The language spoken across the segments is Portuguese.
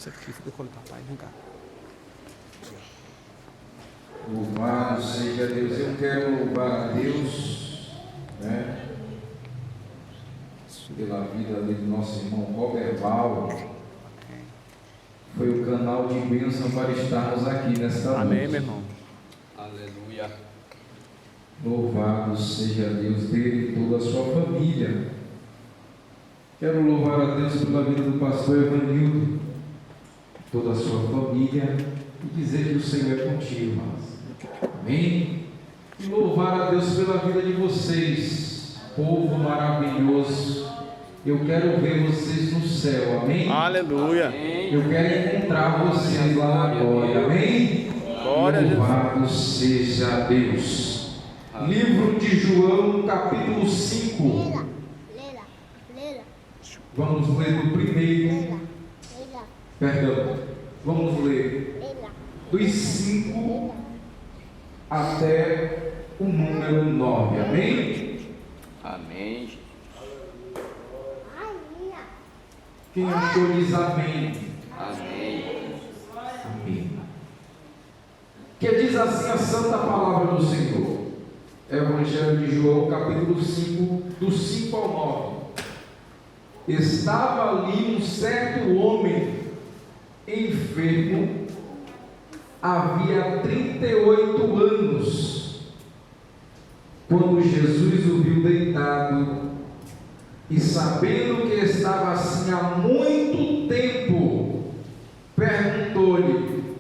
Isso aqui fica com o papai, vem cá. Louvado seja Deus. Eu quero louvar a Deus, né, pela vida ali do nosso irmão Robert Val. Foi o canal de bênção para estarmos aqui nesta noite. Amém, meu irmão. Aleluia. Louvado seja Deus dele e toda a sua família. Quero louvar a Deus pela vida do pastor Evanildo, toda a sua família, e dizer que o Senhor é contigo, irmãos. Amém? E louvar a Deus pela vida de vocês, povo maravilhoso. Eu quero ver vocês no céu, amém? Aleluia. Amém. Eu quero encontrar vocês lá na glória, amém? Glória a Louvado seja Deus. Livro de João, capítulo 5. Vamos ler do primeiro. Perdão. Vamos ler dos 5 até o número 9. Amém? Amém. Quem achou diz amém. Amém. Amém. Que diz assim a santa palavra do Senhor. Evangelho de João, capítulo 5, do 5 ao 9. Estava ali um certo homem enfermo, havia 38 anos. Quando Jesus o viu deitado, e sabendo que estava assim há muito tempo, perguntou-lhe: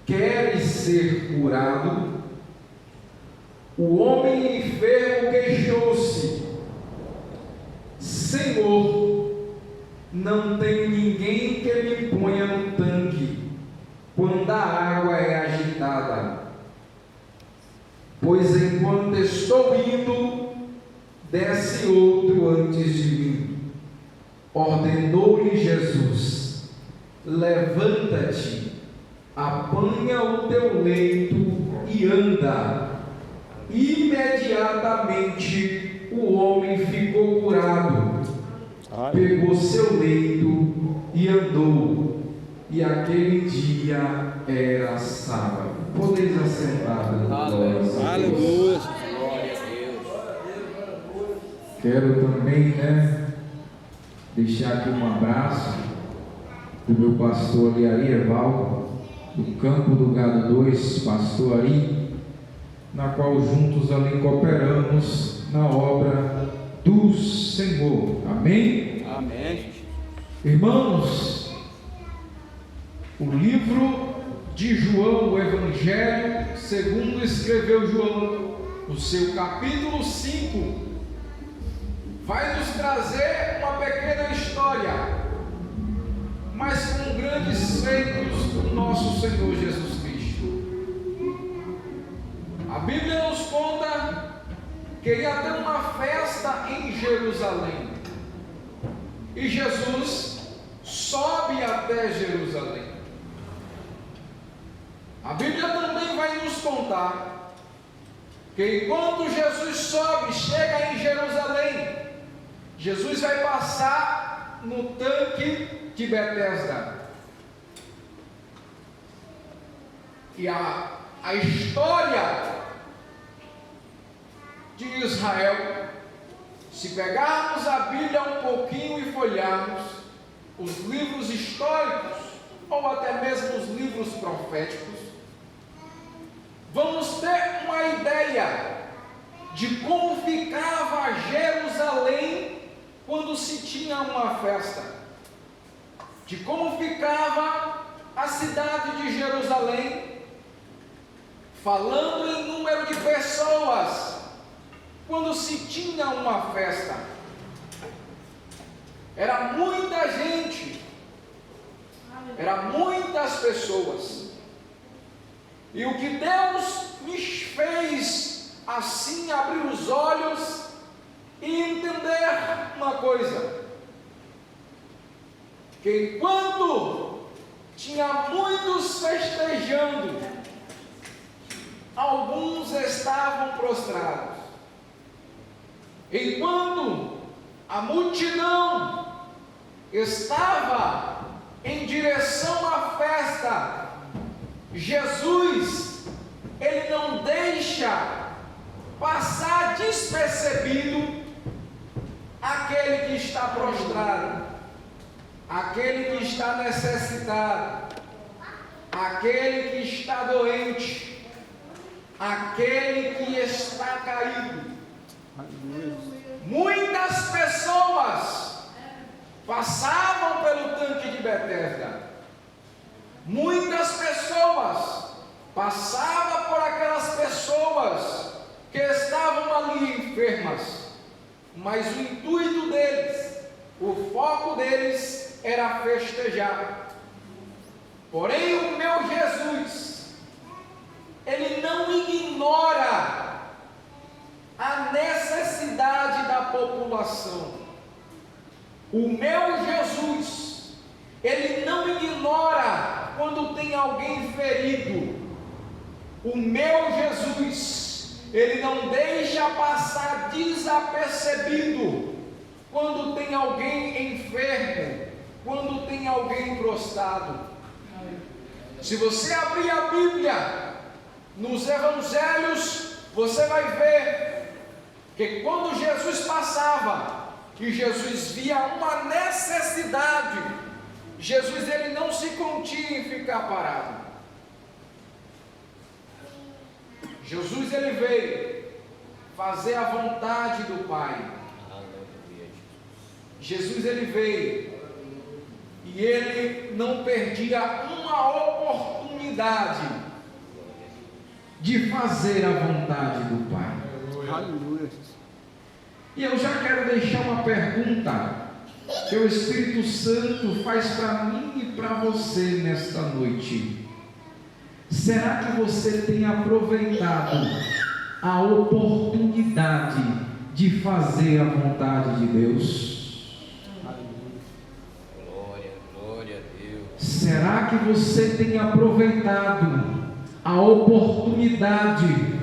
queres ser curado? O homem enfermo queixou-se: Senhor, não tenho ninguém que me ponha no tanque quando a água é agitada, pois enquanto estou indo, desce outro antes de mim. Ordenou-lhe Jesus: levanta-te, apanha o teu leito e anda. Imediatamente o homem ficou curado, pegou seu leito e andou. E aquele dia era sábado. Podeis assentar, glória. Aleluia. Glória a Deus. Quero também, deixar aqui um abraço do meu pastor ali, Arieval, do Campo do Gado 2, pastor Ari, na qual juntos ali cooperamos na obra do Senhor. Amém? Amém. Irmãos, o livro de João, o Evangelho segundo escreveu João, no seu capítulo 5, vai nos trazer uma pequena história, mas com grandes feitos do nosso Senhor Jesus Cristo. A Bíblia nos conta que ia ter uma festa em Jerusalém, e Jesus sobe até Jerusalém. A Bíblia também vai nos contar que enquanto Jesus sobe, chega em Jerusalém, Jesus vai passar no tanque de Betesda. E a história de Israel, se pegarmos a Bíblia um pouquinho e folharmos os livros históricos, ou até mesmo os livros proféticos, vamos ter uma ideia de como ficava Jerusalém quando se tinha uma festa, de como ficava a cidade de Jerusalém, falando em número de pessoas, quando se tinha uma festa. Era muita gente, eram muitas pessoas. E o que Deus nos fez assim abrir os olhos e entender uma coisa: que enquanto tinha muitos festejando, alguns estavam prostrados. Enquanto a multidão estava em direção esta, Jesus, ele não deixa passar despercebido aquele que está prostrado, aquele que está necessitado, aquele que está doente, aquele que está caído. Muitas pessoas passavam pelo tanque de Betesda. Muitas pessoas passavam por aquelas pessoas que estavam ali enfermas. Mas o intuito deles, o foco deles era festejar. Porém, o meu Jesus, ele não ignora a necessidade da população. O meu Jesus, ele não ignora quando tem alguém ferido. O meu Jesus, ele não deixa passar desapercebido quando tem alguém enfermo, quando tem alguém prostrado. Se você abrir a Bíblia, nos Evangelhos, você vai ver que quando Jesus passava, que Jesus via uma necessidade, Jesus ele não se continha em ficar parado. Jesus ele veio fazer a vontade do Pai. Jesus ele veio e ele não perdia uma oportunidade de fazer a vontade do Pai. Aleluia. E eu já quero deixar uma pergunta que o Espírito Santo faz para mim e para você nesta noite. Será que você tem aproveitado a oportunidade de fazer a vontade de Deus? Glória a Deus. Será que você tem aproveitado a oportunidade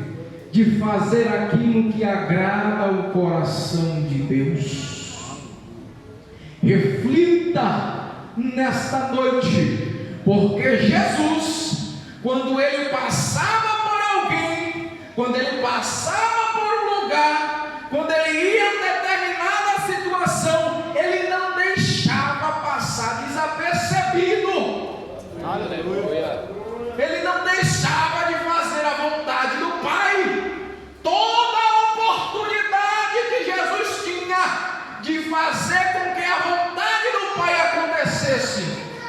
de fazer aquilo que agrada o coração de Deus? Reflita nesta noite, porque Jesus, quando ele passava por alguém, quando ele passava por um lugar, quando ele ia em determinada situação, ele não deixava passar desapercebido. Aleluia. Ele não deixava de fazer a vontade do Pai. Toda a oportunidade que Jesus tinha de fazer com que a vontade do Pai acontecesse,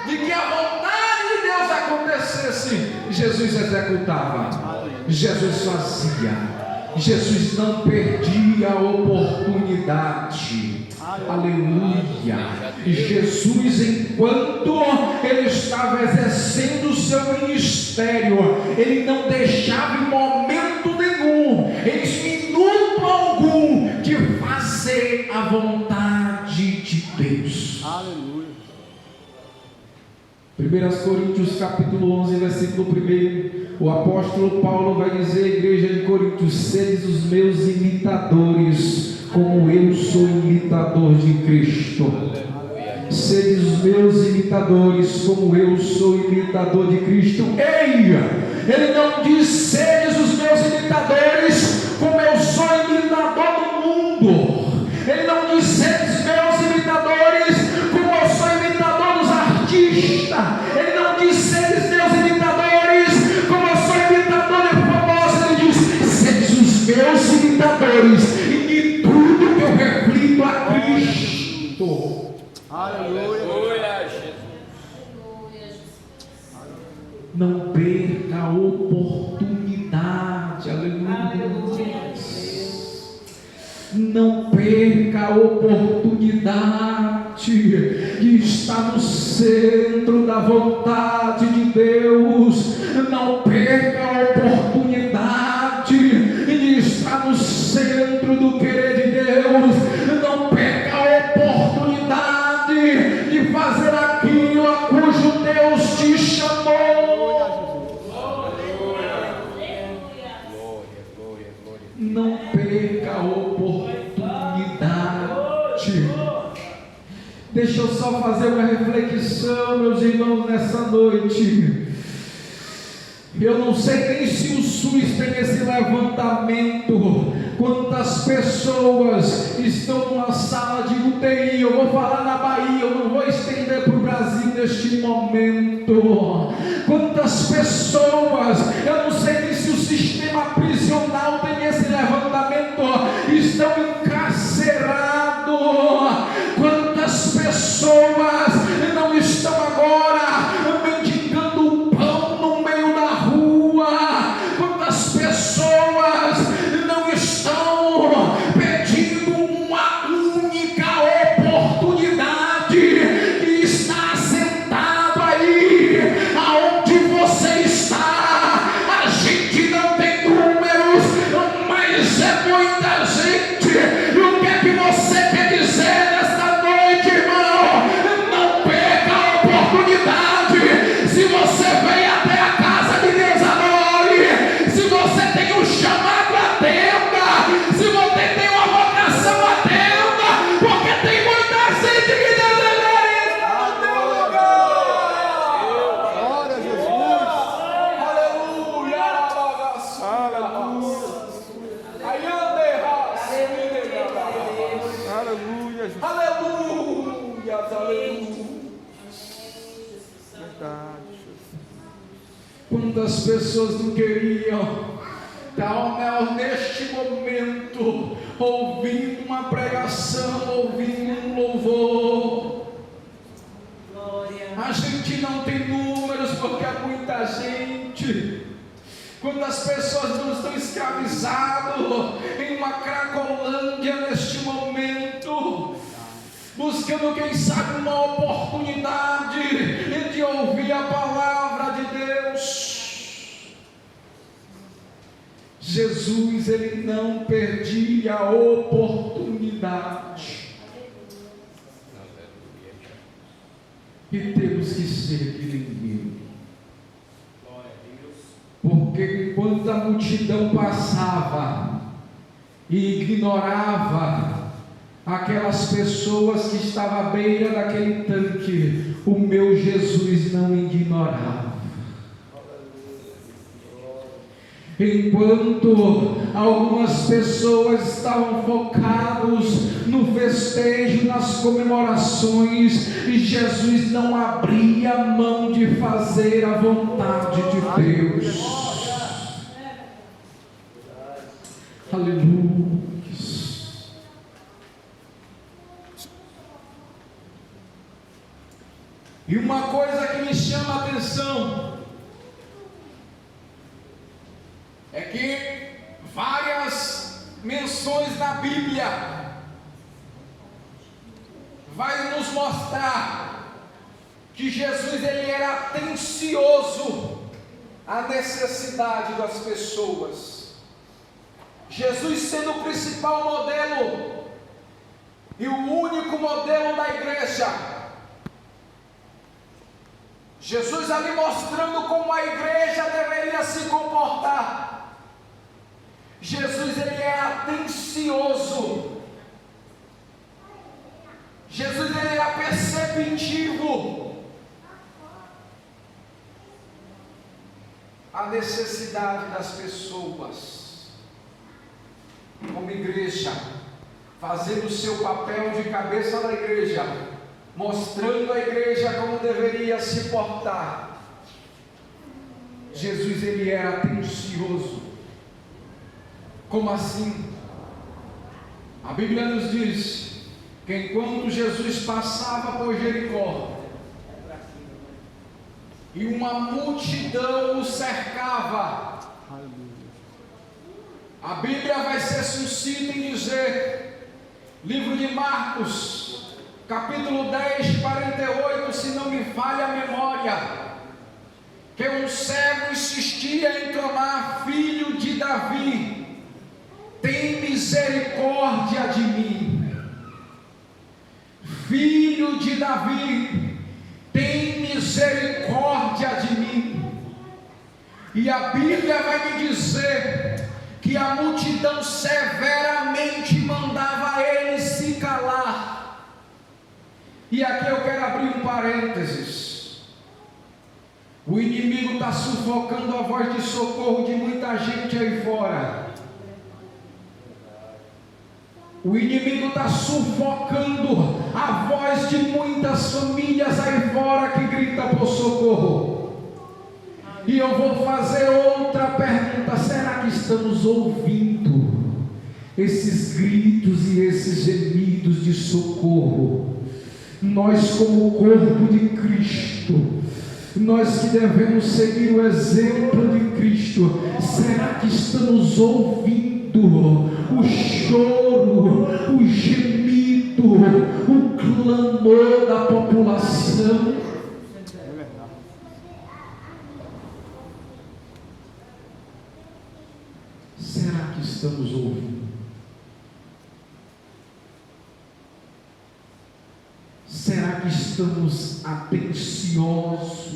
de que a vontade de Deus acontecesse, Jesus executava, Jesus fazia. Jesus não perdia a oportunidade. Aleluia. Jesus, enquanto ele estava exercendo o seu ministério, ele não deixava em momento nenhum, em minuto algum, de fazer a vontade de Deus. Aleluia. 1 Coríntios capítulo 11, versículo 1, o apóstolo Paulo vai dizer à igreja de Coríntios: sedes os meus imitadores, como eu sou imitador de Cristo. Sedes os meus imitadores, como eu sou imitador de Cristo. Ei, ele não diz: sedes os meus imitadores, como eu sou imitador do mundo. Ele não diz: sedes meus imitadores, como eu sou imitador dos artistas. Ele não diz: sedes meus imitadores, como eu sou imitador de famosos. Ele diz: sedes os meus imitadores, e de tudo que eu reflito a Cristo. Aleluia, Jesus. Não perca a oportunidade. Aleluia. Não perca a oportunidade de estar no centro da vontade de Deus. Não perca a oportunidade de estar no centro do querer de Deus. Não perca a oportunidade de fazer aquilo a cujo Deus te chamou. Não perca a oportunidade. Deixa eu só fazer uma reflexão, meus irmãos, nessa noite. Eu não sei nem se o SUS tem esse levantamento. Quantas pessoas estão numa sala de UTI? Eu vou falar na Bahia, eu não vou estender para o Brasil neste momento. Quantas pessoas, eu não sei nem se o sistema prisional tem esse levantamento, estão encarcerados. Quantas pessoas não estão agora mendigando pão no meio da rua? Quantas pessoas não estão pedindo uma única oportunidade? E está sentado aí aonde você está. A gente não tem números, mas é muita gente. E o que é que você quer dizer nesta noite, irmão? Não perca a oportunidade. Se você vem até a casa de Deus, adore. Se você tem um chamado, atenda. Se você tem uma vocação, atenda. Porque tem muita gente que deveria estar no teu lugar. Glória a Jesus. Aleluia. Aleluia. Aleluia, Jesus. Aleluia. Aleluia. Verdade, Jesus. Quantas pessoas não queriam estar neste momento ouvindo uma pregação, ouvindo um louvor? A gente não tem números porque é muita gente. Quantas pessoas não estão escravizadas em uma Cracolândia neste momento, buscando quem sabe uma oportunidade de ouvir a palavra de Deus. Jesus, ele não perdia a oportunidade. E temos que ser que nem ele. Porque enquanto a multidão passava e ignorava aquelas pessoas que estavam à beira daquele tanque, o meu Jesus não ignorava. Enquanto algumas pessoas estavam focados no festejo, nas comemorações, e Jesus não abria a mão de fazer a vontade de Deus. Aleluia. E uma coisa que me chama a atenção é que várias menções na Bíblia vai nos mostrar que Jesus, ele era atencioso à necessidade das pessoas. Jesus sendo o principal modelo e o único modelo da igreja. Jesus ali mostrando como a igreja deveria se comportar. Jesus, ele era atencioso. Jesus, ele era perceptivo a necessidade das pessoas. Como igreja, fazendo o seu papel de cabeça da igreja, mostrando a igreja como deveria se portar. Jesus, ele era atencioso. Como assim? A Bíblia nos diz que enquanto Jesus passava por Jericó e uma multidão o cercava, a Bíblia vai ser sucinta em dizer, livro de Marcos, capítulo 10, 48, se não me falha a memória, que um cego insistia em clamar: Filho de Davi, tem misericórdia de mim. Filho de Davi, tem misericórdia de mim. E a Bíblia vai me dizer que a multidão severamente mandava ele se calar. E aqui eu quero abrir um parênteses. O inimigo está sufocando a voz de socorro de muita gente aí fora. O inimigo está sufocando a voz de muitas famílias aí fora que grita por socorro. E eu vou fazer outra pergunta: será que estamos ouvindo esses gritos e esses gemidos de socorro? Nós, como corpo de Cristo, nós que devemos seguir o exemplo de Cristo, será que estamos ouvindo o choro, o gemido, o clamor da população? Será que estamos ouvindo? Será que estamos atenciosos?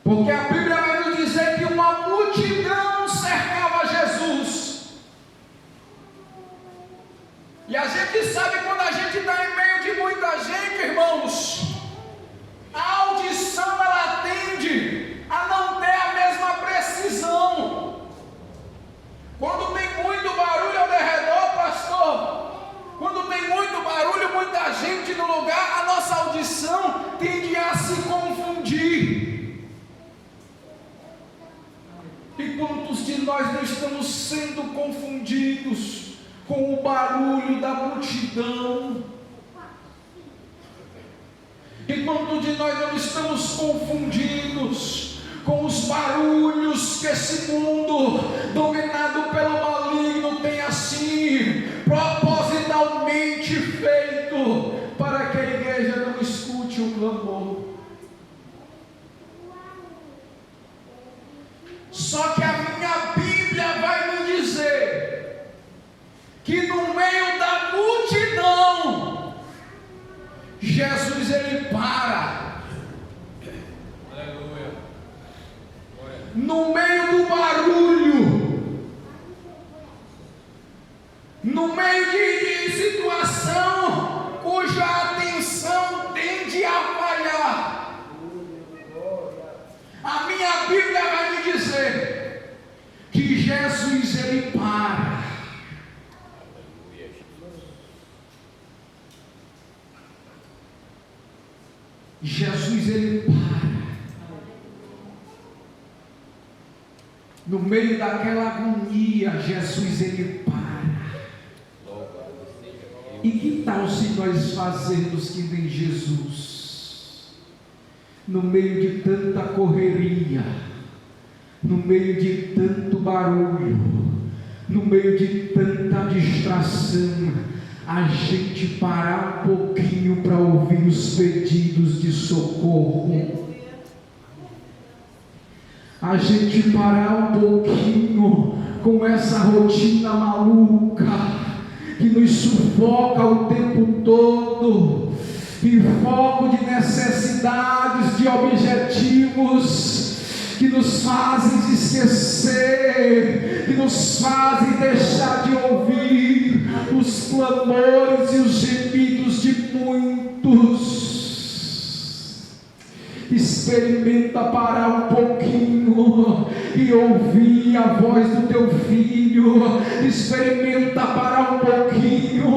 Porque a Bíblia vai nos dizer que uma multidão cercava Jesus. E a gente sabe, quando a gente está em meio de muita gente, irmãos, a audição ela tende a não ter a mesma precisão. Quando tem muito barulho ao redor, pastor, quando tem muito barulho, muita gente no lugar, a nossa audição tende a se confundir. E quantos de nós não estamos sendo confundidos com o barulho da multidão? E quantos de nós não estamos confundidos com os barulhos que esse mundo, dominado pelo maligno, tem assim propositalmente feito para que a igreja não escute o clamor? Só que a minha Bíblia vai me dizer que no meio da multidão, Jesus ele para. Aleluia. No meio do barulho, no meio de situação cuja atenção tende a falhar, a minha Bíblia vai me dizer que Jesus ele para. Jesus ele para. No meio daquela agonia, Jesus ele para. E que tal se nós fazermos que nem Jesus? No meio de tanta correria, no meio de tanto barulho, no meio de tanta distração, a gente parar um pouquinho para ouvir os pedidos de socorro. A gente parar um pouquinho com essa rotina maluca que nos sufoca o tempo todo, e foco de necessidades, de objetivos que nos fazem esquecer, que nos fazem deixar de ouvir os clamores e os gemidos de muitos. Experimenta parar um pouquinho e ouvir a voz do teu filho. Experimenta parar um pouquinho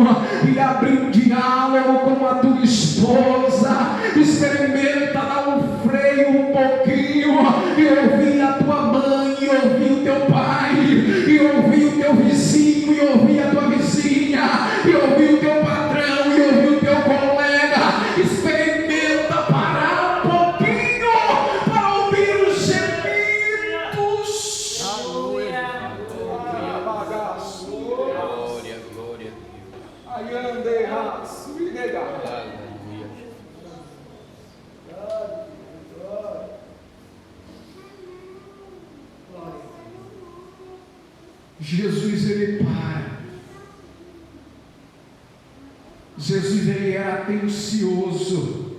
e abrir um diálogo com a tua esposa. Experimenta dar um freio um pouquinho e ouvir a tua mãe, e ouvir o teu pai, e ouvir o teu vizinho, e ouvir a tua vizinha, e ouvir o teu patrão, e ouvir o teu colega. Experimenta parar um pouquinho para ouvir os gemidos. Glória, glória a Deus. Aleluia. Jesus ele para. Jesus ele era atencioso,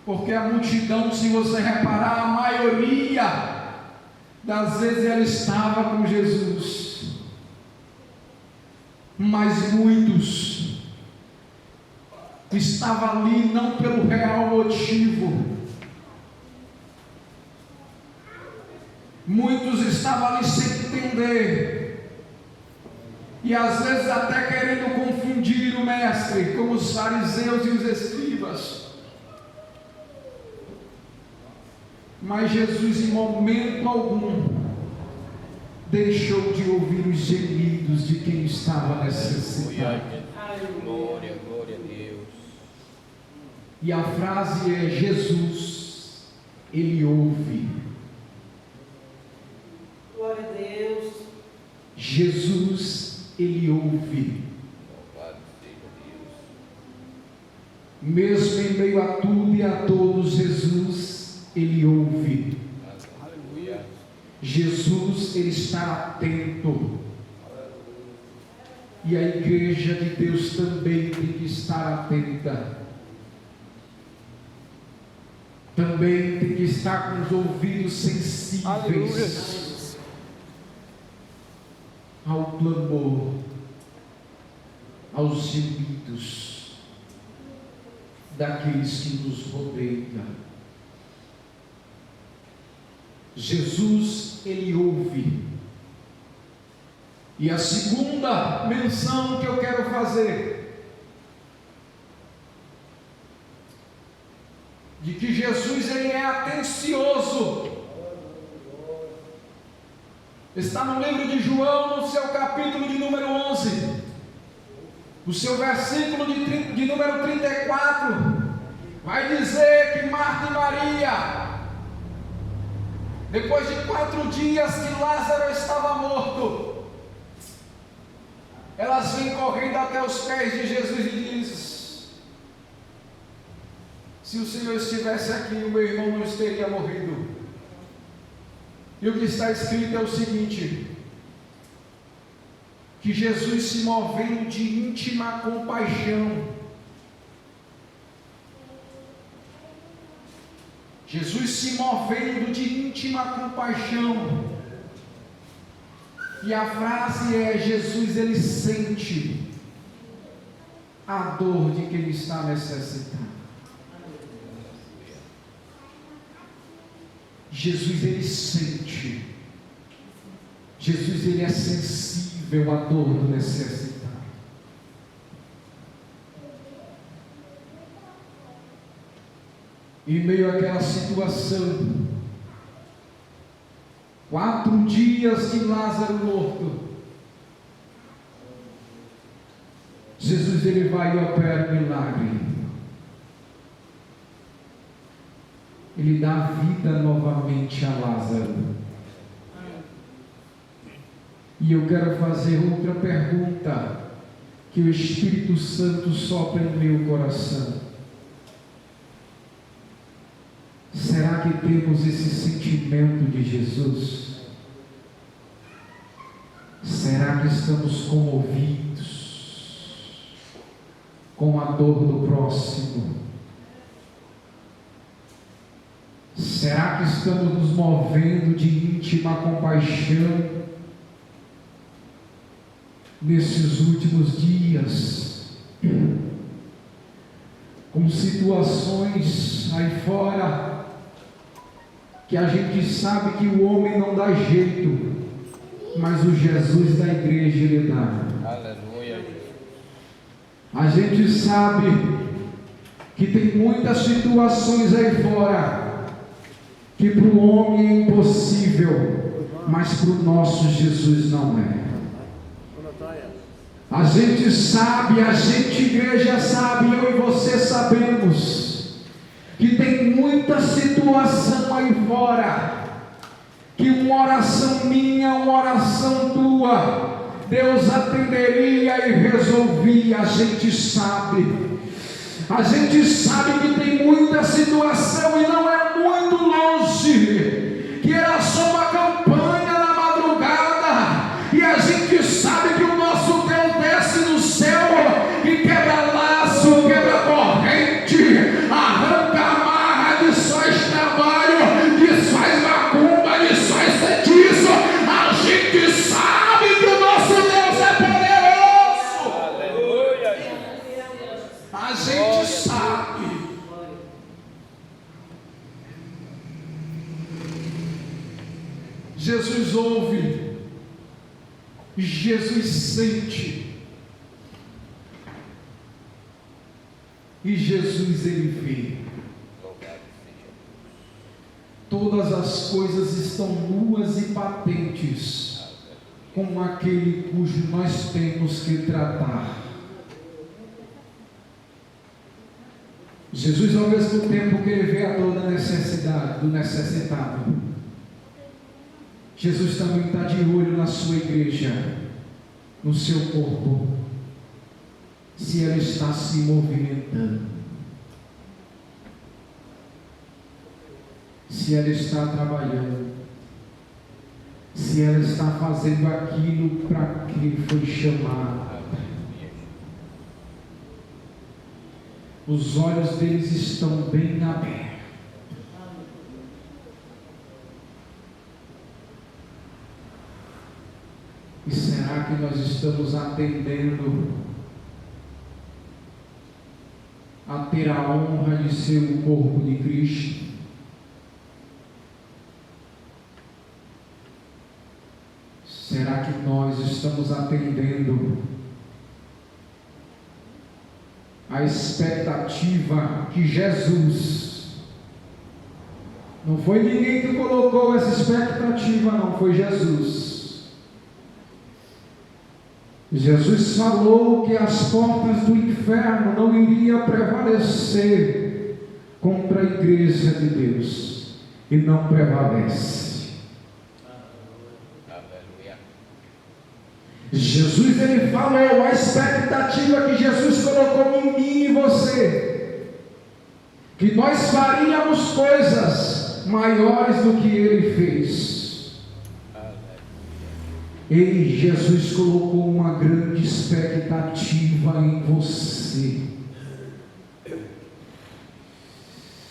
porque a multidão, se você reparar, a maioria das vezes ela estava com Jesus, mas muitos estava ali não pelo real motivo. Muitos estavam ali sem entender, e às vezes até querendo confundir o mestre, como os fariseus e os escribas. Mas Jesus, em momento algum, deixou de ouvir os gemidos de quem estava necessitado. Glória, glória a Deus. E a frase é: Jesus, Ele ouve. Glória a Deus. Jesus, Ele ouve. Louvado seja Deus. Mesmo em meio a tudo e a todos, Jesus, Ele ouve. Aleluia. Jesus, Ele está atento. E a igreja de Deus também tem que estar atenta. Também tem que estar com os ouvidos sensíveis. Aleluia. Ao clamor, aos gemidos daqueles que nos rodeiam. Jesus, Ele ouve. E a segunda menção que eu quero fazer, de que Jesus, Ele é atencioso, está no livro de João, no seu capítulo de número 11, o seu versículo de número 34, vai dizer que Marta e Maria, depois de 4 dias que Lázaro estava morto, elas vêm correndo até os pés de Jesus e diz: se o Senhor estivesse aqui, o meu irmão não teria morrido. E o que está escrito é o seguinte: que Jesus, se movendo de íntima compaixão, Jesus se movendo de íntima compaixão, e a frase é: Jesus, Ele sente a dor de quem está necessitado. Jesus, Ele sente. Jesus, Ele é sensível à dor do necessitado. Em meio àquela situação, 4 dias de Lázaro morto, Jesus, Ele vai e opera um milagre. Ele dá vida novamente a Lázaro. E eu quero fazer outra pergunta que o Espírito Santo sopra em meu coração. Será que temos esse sentimento de Jesus? Será que estamos comovidos com a dor do próximo? Será que estamos nos movendo de íntima compaixão nesses últimos dias, com situações aí fora que a gente sabe que o homem não dá jeito, mas o Jesus da igreja Ele dá. Aleluia. A gente sabe que tem muitas situações aí fora que para o homem é impossível, mas para o nosso Jesus não é. A gente sabe, a gente igreja sabe, eu e você sabemos, que tem muita situação aí fora, que uma oração minha, uma oração tua, Deus atenderia e resolvia. A gente sabe que tem muita situação e não é muito longe, que era só uma campanha na madrugada, e a gente sabe que o nosso Deus desce do céu e quebra laço, quebra corrente, arranca amarra, desfaz trabalho, desfaz macumba, desfaz feitiço. A gente sabe que o nosso Deus é poderoso. Aleluia. A A gente sabe. Jesus ouve, Jesus sente, e Jesus ele vê. Todas as coisas estão nuas e patentes com aquele cujo nós temos que tratar. Jesus, ao mesmo tempo que ele vê a dor da necessidade, do necessitado, Jesus também está de olho na sua igreja, no seu corpo, se ela está se movimentando, se ela está trabalhando, se ela está fazendo aquilo para que foi chamada. Os olhos deles estão bem abertos. E será que nós estamos atendendo a ter a honra de ser o corpo de Cristo? Será que nós estamos atendendo a expectativa que Jesus, não foi ninguém que colocou essa expectativa, não, foi Jesus. Jesus falou que as portas do inferno não iriam prevalecer contra a igreja de Deus, e não prevalece. Jesus ele falou a expectativa que Jesus colocou em mim e você, que nós faríamos coisas maiores do que ele fez. Ele, Jesus, colocou uma grande expectativa em você.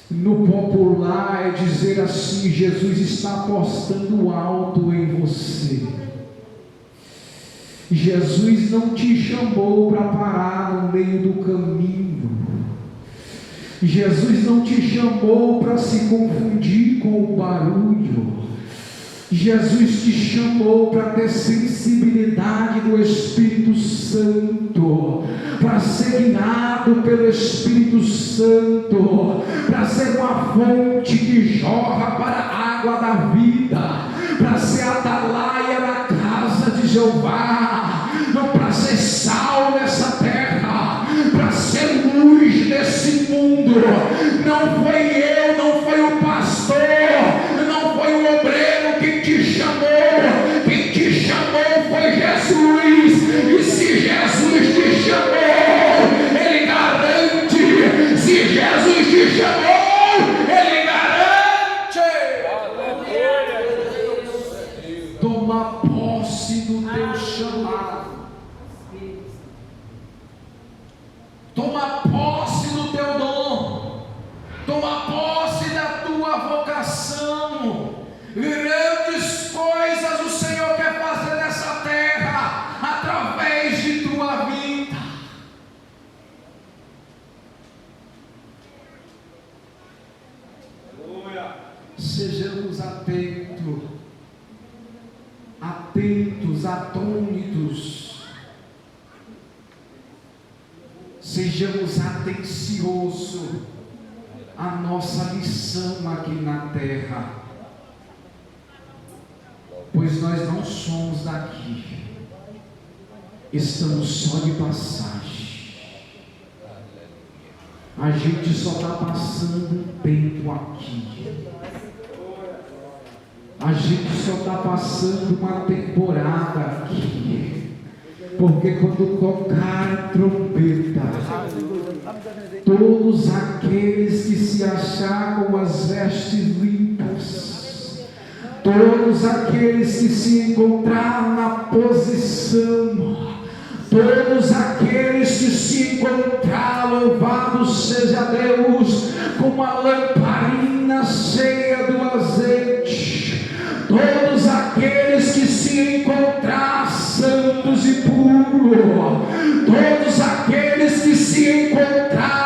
No popular é dizer assim: Jesus está apostando alto em você. Jesus não te chamou para parar no meio do caminho. Jesus não te chamou para se confundir com o barulho. Jesus te chamou para ter sensibilidade do Espírito Santo, para ser guiado pelo Espírito Santo, para ser uma fonte que jorra para a água da vida, para ser atalaia na casa de Jeová, para ser sal nessa terra, para ser luz nesse mundo. Não foi eu, não foi o pastor, não foi o obreiro que te chamou. Quem te chamou foi Jesus. E se Jesus te chamou, Ele garante. Se Jesus te chamou, Ele garante. Toma posse do teu chamado. Toma posse do teu dom. Toma posse da tua vocação. Grandes coisas o Senhor quer fazer nessa terra através de tua vida. Aleluia. Sejamos atentos, atônitos. Sejamos atenciosos à nossa missão aqui na terra, pois nós não somos daqui, estamos só de passagem. A gente só está passando um tempo aqui. A gente só está passando uma temporada aqui. Porque quando tocar a trombeta, todos aqueles que se achar com as vestes limpas, todos aqueles que se encontrar na posição, todos aqueles que se encontrar, louvado seja Deus, com uma lamparina cheia do azeite, todos aqueles que se encontrar santos e puros, todos aqueles que se encontrar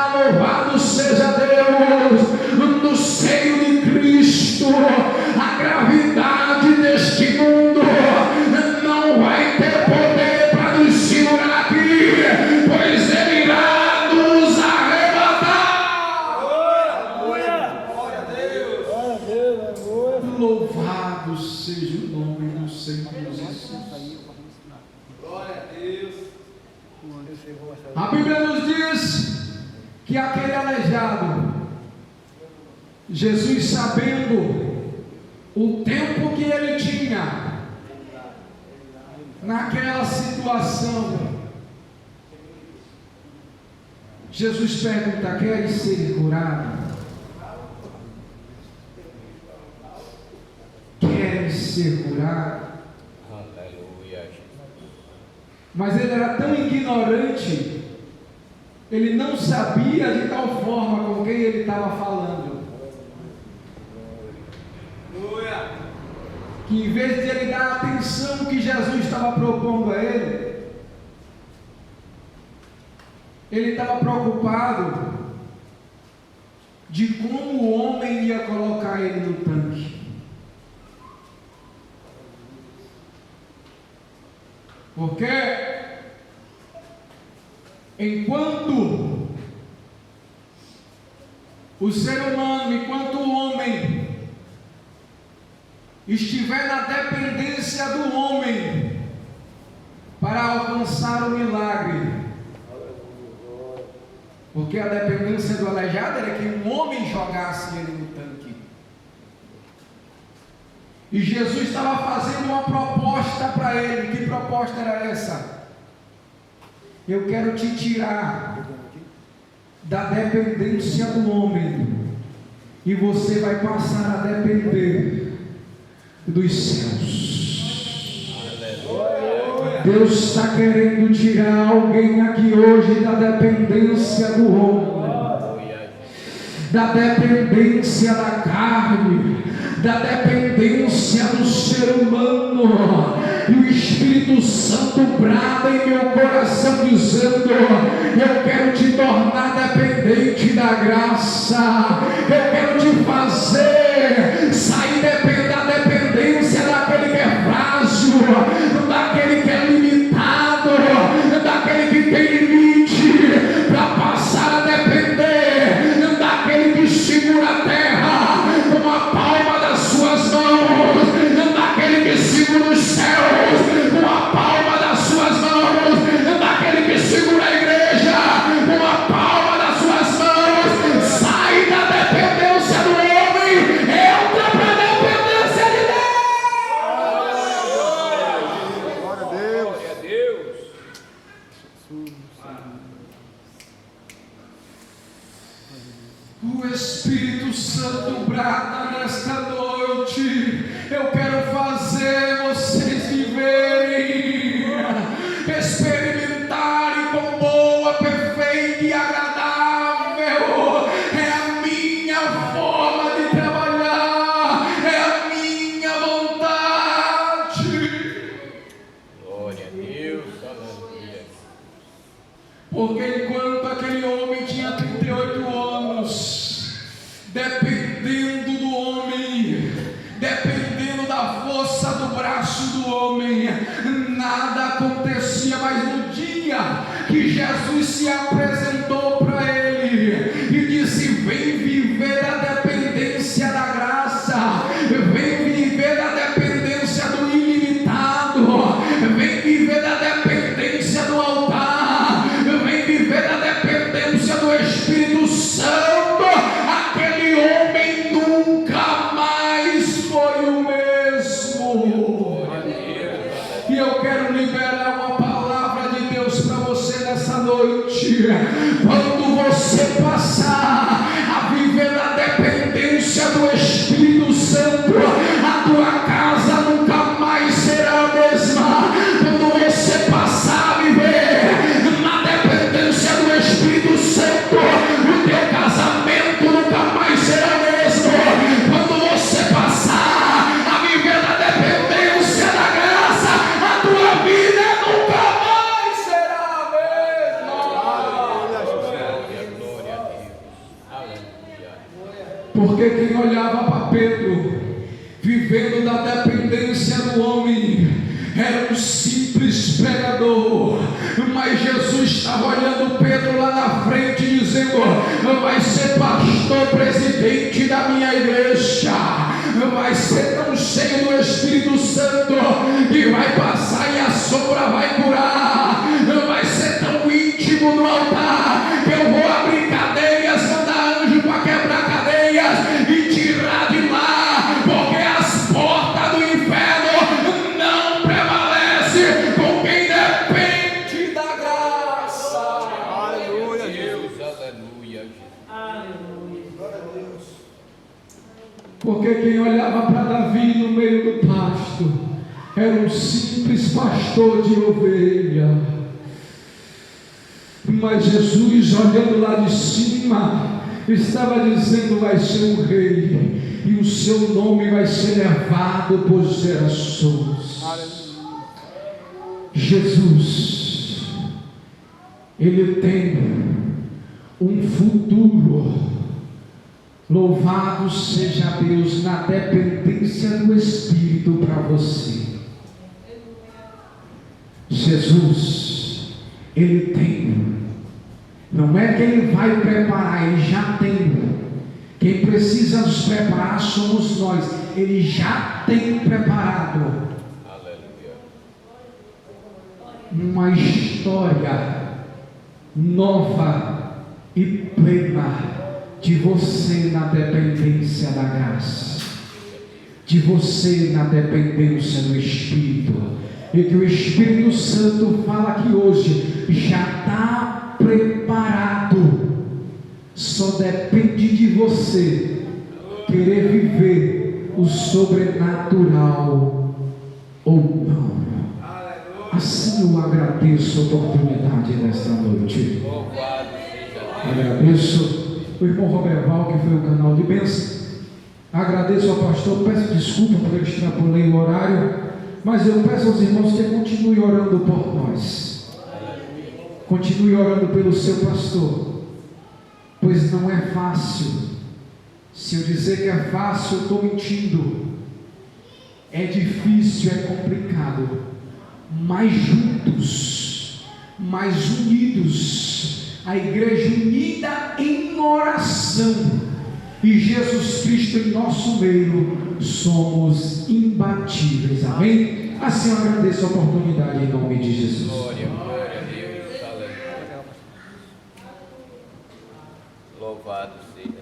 texto diz que aquele aleijado, Jesus, sabendo o tempo que ele tinha naquela situação, Jesus pergunta: queres ser curado? Queres ser curado? Aleluia. Mas ele era tão ignorante, ele não sabia de tal forma com quem ele estava falando, que em vez de ele dar a atenção que Jesus estava propondo a ele, ele estava preocupado de como o homem ia colocar ele no tanque. Porque enquanto o ser humano, enquanto o homem estiver na dependência do homem para alcançar o milagre, porque a dependência do aleijado era que um homem jogasse ele no tanque. E Jesus estava fazendo uma proposta para ele. Que proposta era essa? Eu quero te tirar da dependência do homem, e você vai passar a depender dos céus. Deus está querendo tirar alguém aqui hoje da dependência do homem, da dependência da carne, da dependência do ser humano. E o Espírito Santo brada em meu coração dizendo: eu quero te tornar dependente da graça, eu quero te fazer sair da dependência daquele que é frágil, daquele que é limitado, daquele que tem limite, para passar a depender daquele que segura a terra com a palma das suas mãos, daquele que segura os céus com a palma das suas mãos, daquele que segura a igreja com a palma das suas mãos. Sai da dependência do homem, entra para a dependência de Deus. Glória a Deus. Glória a Deus. O Espírito Santo brada nesta noite: eu quero fazer vocês viverem, experimentarem com boa, perfeita e agradável. É a minha forma de trabalhar, é a minha vontade. Glória a Deus. Aleluia. Porque enquanto aquele homem tinha 38 anos, dependendo do homem, dependendo da força do braço do homem, nada acontecia. Mas no dia que Jesus se apresentou para ele e disse: vem viver da dependência da graça, vem viver da dependência do ilimitado, vem viver da dependência do altar, vem viver da dependência do Espírito Santo, aquele homem nunca mais foi o mesmo. E eu quero liberar uma palavra de Deus para você nessa noite. Quando você passar a viver na dependência do Espírito Santo, a tua casa nunca mais será a mesma. Quando você passar a viver na dependência do Espírito Santo, o teu casamento nunca mais será o mesmo. Quando você passar a viver na dependência da graça, a tua vida nunca mais será a mesma. Glória a Deus. Aleluia. Porque quem olhava para Pedro, vivendo da dependência do homem, era um simples pregador. Mas Jesus estava olhando Pedro lá na frente, dizendo: vai ser pastor, presidente da minha igreja, vai ser tão cheio do Espírito Santo que vai passar e a sombra vai curar, vai ser tão íntimo no altar Porque quem olhava para Davi no meio do pasto era um simples pastor de ovelha. Mas Jesus, olhando lá de cima, estava dizendo: vai ser um rei, e o seu nome vai ser levado por gerações. Jesus, Ele tem um futuro. Louvado seja Deus, na dependência do Espírito para você. Jesus, Ele tem. Não é que Ele vai preparar, Ele já tem. Quem precisa nos preparar somos nós. Ele já tem preparado uma história nova e plena de você na dependência da graça, de você na dependência do Espírito. E que o Espírito Santo fala aqui hoje, já está preparado. Só depende de você querer viver o sobrenatural ou não. Assim eu agradeço a oportunidade nesta noite. Agradeço o irmão Roberval, que foi o canal de bênção. Agradeço ao pastor, peço desculpa por eu extrapolei o horário, mas eu peço aos irmãos que continuem orando por nós. Continue orando pelo seu pastor, pois não é fácil. Se eu dizer que é fácil, eu estou mentindo. É difícil, é complicado, mas juntos, mais unidos, a igreja unida em oração e Jesus Cristo em nosso meio, somos imbatíveis. Amém? Assim eu agradeço a oportunidade em nome de Jesus. Glória a Deus. Aleluia. Louvado seja